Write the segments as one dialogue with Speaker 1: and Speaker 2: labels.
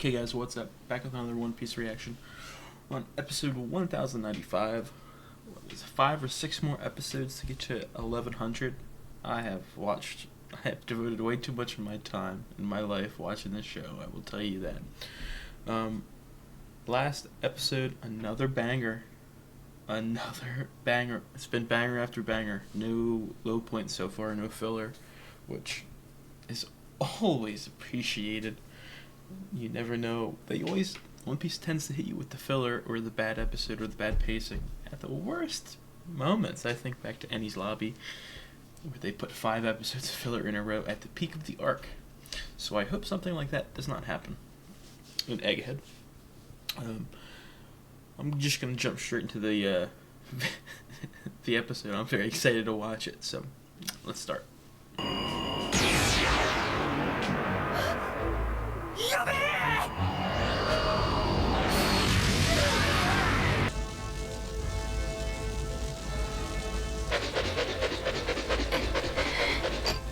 Speaker 1: Okay guys, what's up? Back with another One Piece reaction. On episode 1095, there's 5 or 6 more episodes to get to 1100. I have devoted way too much of my time in my life watching this show, I will tell you that. Last episode, another banger. Another banger. It's been banger after banger. No low points so far, no filler, which is always appreciated. You never know. One Piece tends to hit you with the filler or the bad episode or the bad pacing at the worst moments. I think back to Enies Lobby, where they put 5 episodes of filler in a row at the peak of the arc. So I hope something like that does not happen in Egghead. I'm just gonna jump straight into the the episode. I'm very excited to watch it. So let's start.
Speaker 2: やべえ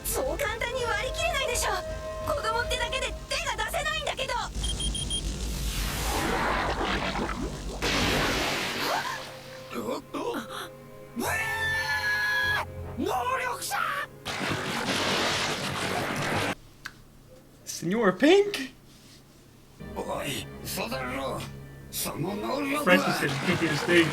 Speaker 2: そう簡単に割り切れないでしょ子供ってだけで手が出せないんだけど能力者
Speaker 1: Senor Pink? Francis said Pink in his thing.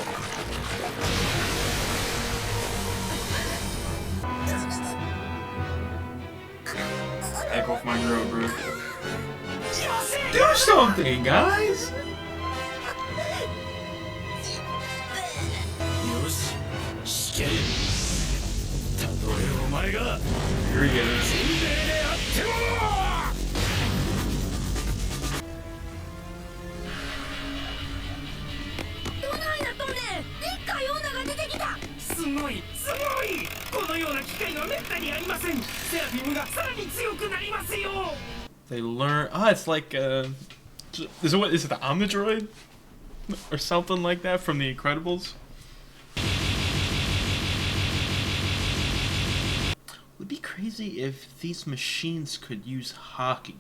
Speaker 1: Back off my girl, bro. Do something, guys! Here he goes. They learn. It's like is it the Omnidroid or something like that from The Incredibles? Would be crazy if these machines could use hockey.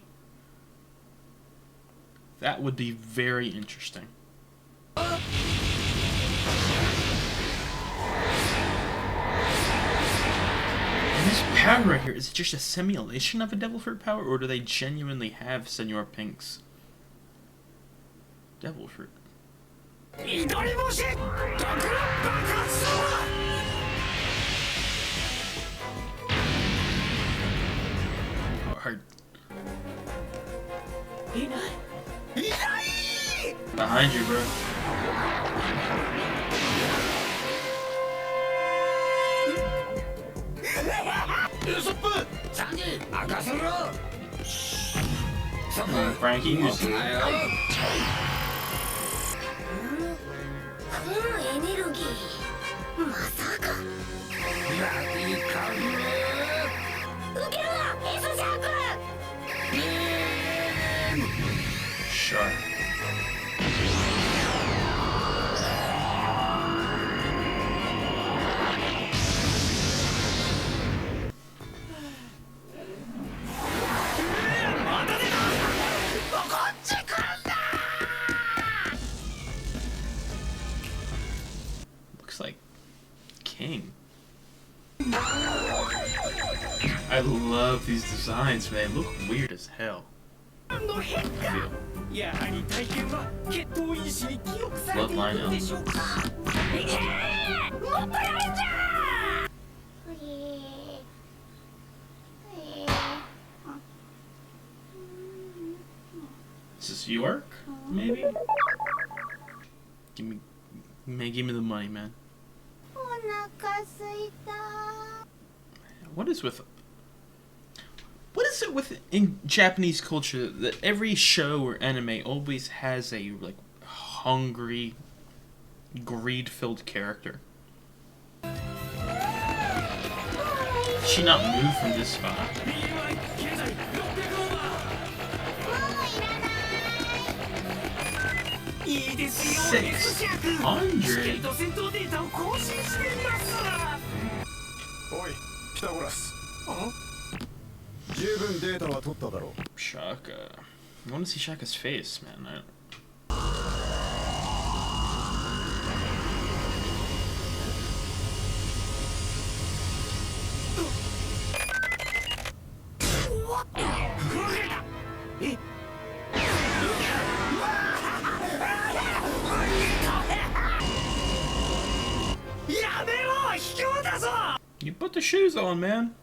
Speaker 1: That would be very interesting. This power right here, is it just a simulation of a devil fruit power, or do they genuinely have Senor Pink's devil fruit? Hard. Behind you, bro. Frankie, sure. Looks like King. I love these designs, but they look weird as hell. Bloodline out. Is this York? Maybe? Give me the money, man. What is it with in Japanese culture that every show or anime always has a hungry, greed-filled character? Did she not move from this spot? 600? Shaka. I want to see Shaka's face, man. You put the shoes on, man.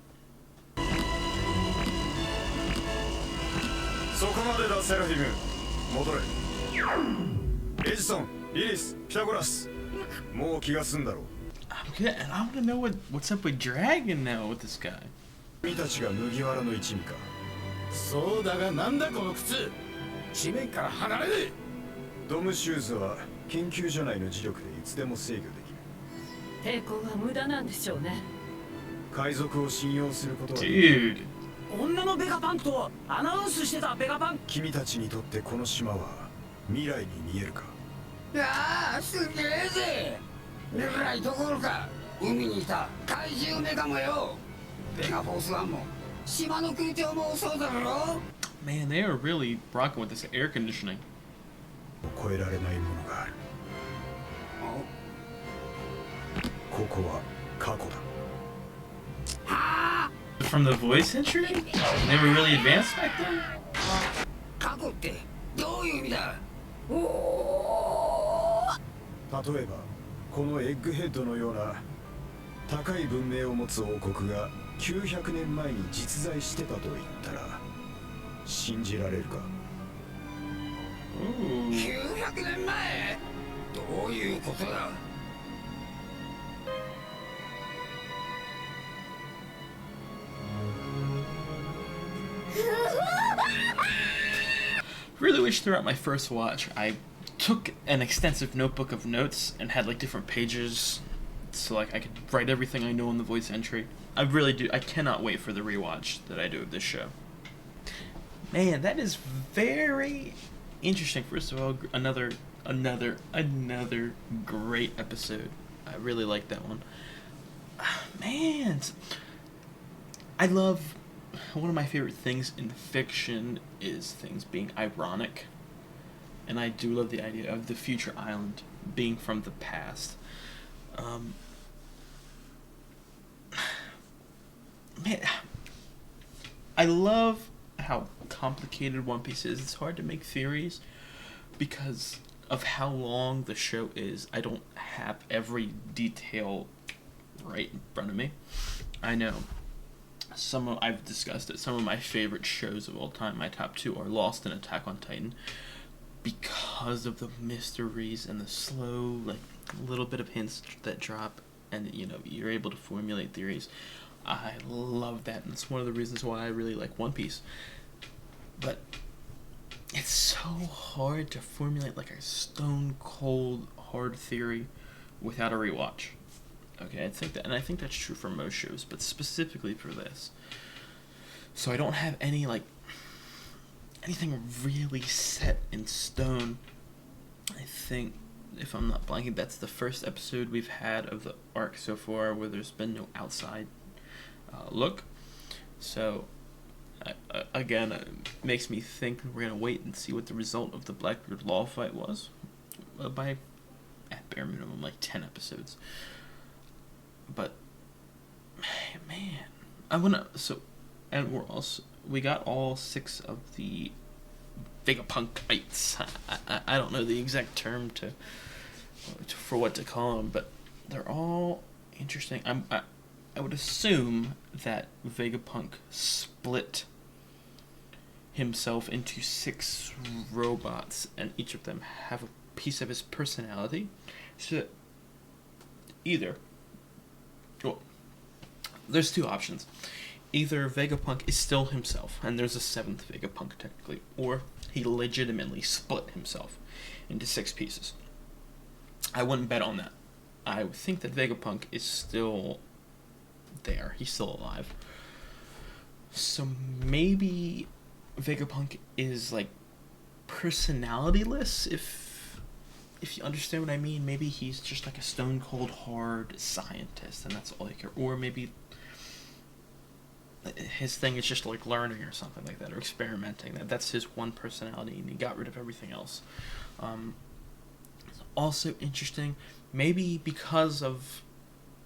Speaker 3: そこまでだセラフィム戻れエジソンリリスピタゴラスもう気が済んだろう
Speaker 1: I'm good, and I want to know what's up with Dragon now with this guy.
Speaker 3: 君たちが麦わらの一味か
Speaker 4: そうだがなんだこの靴地面から離れる
Speaker 3: ドムシューズは緊急所内の磁力でいつでも制御できる
Speaker 5: 抵抗は無駄なんでしょうね。
Speaker 3: 海賊を信用することは
Speaker 1: Dude.
Speaker 4: 女のベガパンクとアナウンスしてたベガパンク
Speaker 3: 君たちにとってこの島は未来に見えるか
Speaker 4: ああすげえぜ未来どころか海にいた怪獣メガもよベガフォースワンも島の空調もそうだろ
Speaker 1: Man, they are really rocking with this air conditioning.
Speaker 3: 超えられないものがあるここは過去だ
Speaker 1: From the voice entry? They were really advanced back then?
Speaker 4: 過去ってどういう意味だ
Speaker 3: 例えばこのエッグヘッドのような高い文明を持つ王国が900年前に実在してたと言ったら信じられるか
Speaker 1: Ooh.
Speaker 4: 900年前どういうことだ
Speaker 1: Really wish throughout my first watch I took an extensive notebook of notes and had like different pages so like I could write everything I know in the voice entry. I really do. I cannot wait for the rewatch that I do of this show. Man, that is very interesting. First of all, another great episode. I really like that one. Man, I love one of my favorite things in fiction is things being ironic. And I do love the idea of the future island being from the past. Man, I love how complicated One Piece is. It's hard to make theories because of how long the show is. I don't have every detail right in front of me. I know I've discussed it. Some of my favorite shows of all time, my top two, are Lost and Attack on Titan because of the mysteries and the slow, like, little bit of hints that drop, and you know you're able to formulate theories. I love that, and it's one of the reasons why I really like One Piece. But it's so hard to formulate like a stone cold hard theory without a rewatch. Okay, I think that's true for most shows, but specifically for this. So I don't have anything really set in stone. I think, if I'm not blanking, that's the first episode we've had of the arc so far where there's been no outside look. So, again, it makes me think we're going to wait and see what the result of the Blackbeard Law fight was. By, at bare minimum, like 10 episodes. But, man, we got all 6 of the Vegapunkites. I don't know the exact term for what to call them, but they're all interesting. I would assume that Vegapunk split himself into 6 robots, and each of them have a piece of his personality. So there's 2 options. Either Vegapunk is still himself, and there's a 7th Vegapunk technically, or he legitimately split himself into 6 pieces. I wouldn't bet on that. I would think that Vegapunk is still there. He's still alive. So maybe Vegapunk is like personalityless, if you understand what I mean. Maybe he's just like a stone cold hard scientist and that's all he cares. Or maybe his thing is just like learning or something like that, or experimenting. That's his one personality, and he got rid of everything else. It's also interesting, maybe because of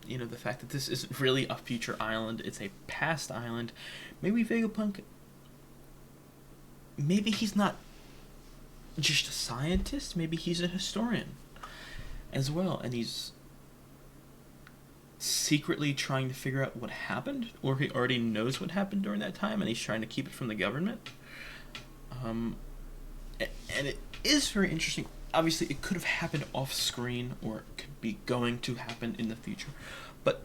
Speaker 1: the fact that this isn't really a future island, it's a past island. Maybe Vegapunk, maybe he's not just a scientist, maybe he's a historian as well, and he's secretly trying to figure out what happened, or he already knows what happened during that time and he's trying to keep it from the government. And it is very interesting. Obviously it could have happened off screen, or it could be going to happen in the future, but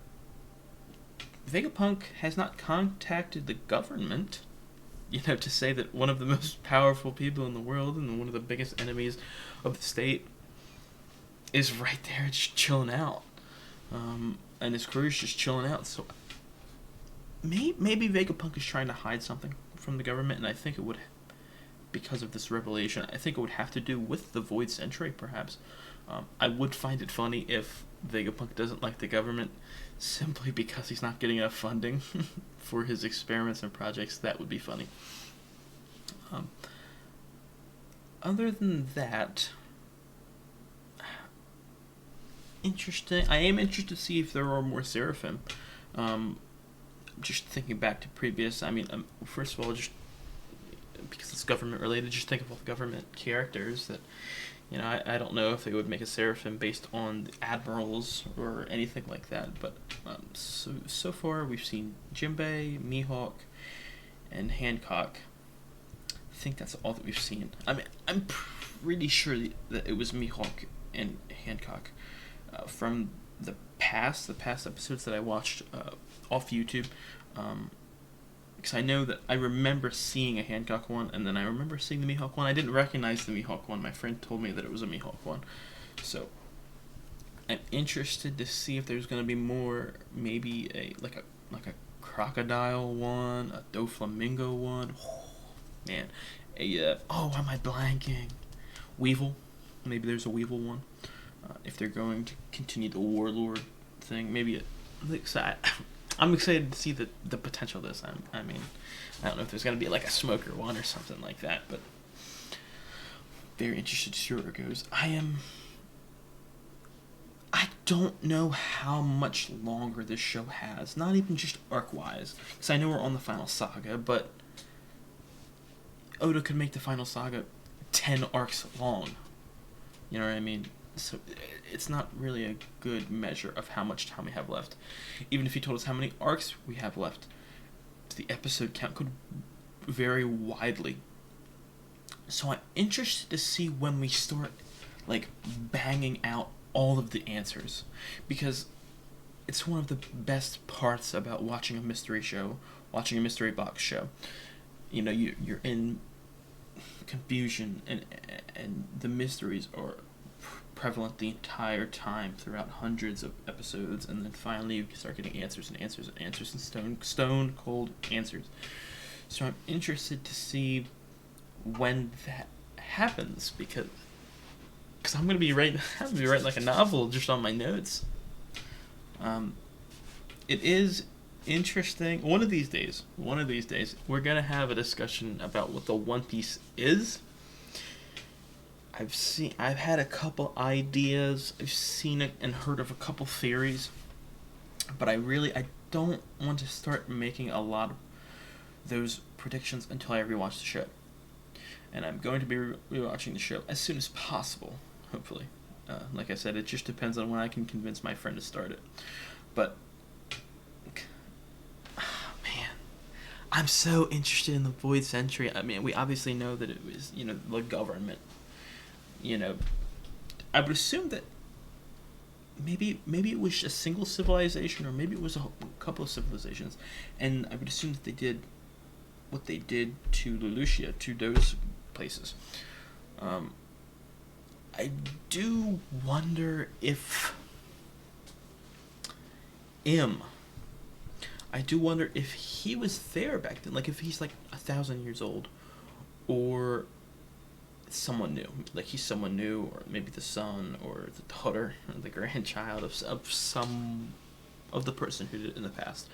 Speaker 1: Vegapunk has not contacted the government, to say that one of the most powerful people in the world and one of the biggest enemies of the state is right there just chilling out. And his crew's just chilling out. So maybe Vegapunk is trying to hide something from the government, and I think it would, because of this revelation, I think it would have to do with the Void Century, perhaps. I would find it funny if Vegapunk doesn't like the government simply because he's not getting enough funding for his experiments and projects. That would be funny. Other than that, interesting. I am interested to see if there are more Seraphim. Just thinking back to previous, first of all, just because it's government related, just think of all the government characters that, I don't know if they would make a Seraphim based on the admirals or anything like that, but so far we've seen Jinbei, Mihawk, and Hancock. I think that's all that we've seen. I'm pretty sure that it was Mihawk and Hancock from the past episodes that I watched off YouTube, because I know that I remember seeing a Hancock one, and then I remember seeing the Mihawk one. I didn't recognize the Mihawk one. My friend told me that it was a Mihawk one, so I'm interested to see if there's going to be more. Maybe a crocodile one, a Doflamingo one. Oh, man, why am I blanking? Weevil. Maybe there's a Weevil one. If they're going to continue the Warlord thing, maybe I'm excited to see the potential of this. I don't know if there's going to be like a Smoker one or something like that, but very interested to see where it goes. I don't know how much longer this show has, not even just arc-wise, because I know we're on the final saga, but Oda could make the final saga 10 arcs long. You know what I mean? So it's not really a good measure of how much time we have left. Even if he told us how many arcs we have left, the episode count could vary widely. So I'm interested to see when we start banging out all of the answers, because it's one of the best parts about watching a mystery show, watching a mystery box show. You're in confusion, and the mysteries are prevalent the entire time throughout hundreds of episodes, and then finally you start getting answers and answers and answers and stone cold answers. So I'm interested to see when that happens, because I'm gonna be writing like a novel just on my notes. It is interesting. One of these days, we're gonna have a discussion about what the One Piece is. I've had a couple ideas. I've seen it and heard of a couple theories, but I don't want to start making a lot of those predictions until I rewatch the show. And I'm going to be rewatching the show as soon as possible, hopefully. Like I said, it just depends on when I can convince my friend to start it. But man, I'm so interested in the Void Century. We obviously know that it was, the government. I would assume that maybe it was a single civilization, or maybe it was a couple of civilizations, and I would assume that they did what they did to Lelouchia, to those places. I do wonder if if he was there back then, if he's 1,000 years old, or someone new, he's someone new, or maybe the son or the daughter or the grandchild of some of the person who did it in the past.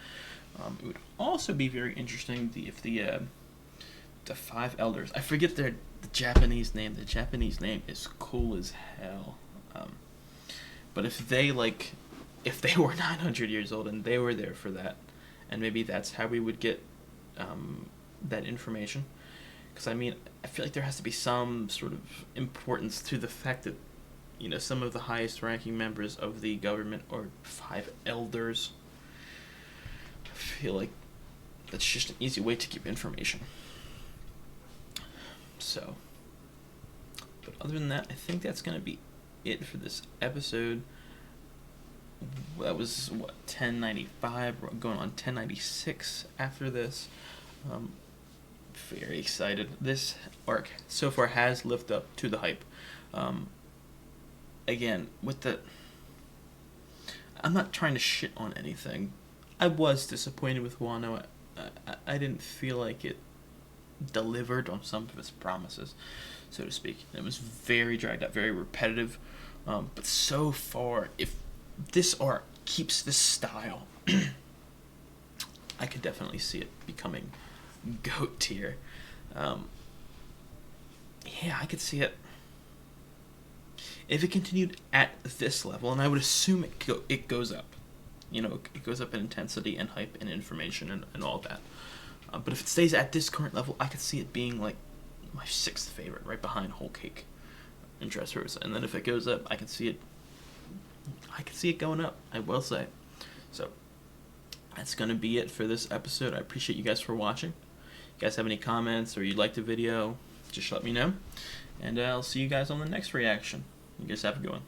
Speaker 1: It would also be very interesting if the five elders. I forget the Japanese name. The Japanese name is cool as hell. But if they were 900 years old and they were there for that, and maybe that's how we would get that information. Because I mean, I feel like there has to be some sort of importance to the fact that, you know, some of the highest ranking members of the government are five elders. I feel like that's just an easy way to give information. So, but other than that, I think that's going to be it for this episode. That was, 1095, we're going on 1096 after this. Very excited. This arc so far has lived up to the hype. Again, I'm not trying to shit on anything. I was disappointed with Wano. I didn't feel like it delivered on some of its promises, so to speak. It was very dragged out, very repetitive. But so far, if this arc keeps this style, I could definitely see it becoming GOAT tier. Yeah, I could see it. If it continued at this level, and I would assume it goes up. You know, it goes up in intensity and hype and information and all that. But if it stays at this current level, I could see it being like my 6th favorite, right behind Whole Cake and Dressrosa. And then if it goes up, I can see it going up, I will say. So that's gonna be it for this episode. I appreciate you guys for watching. If you guys have any comments or you'd like the video, just let me know. And I'll see you guys on the next reaction. You guys have a good one.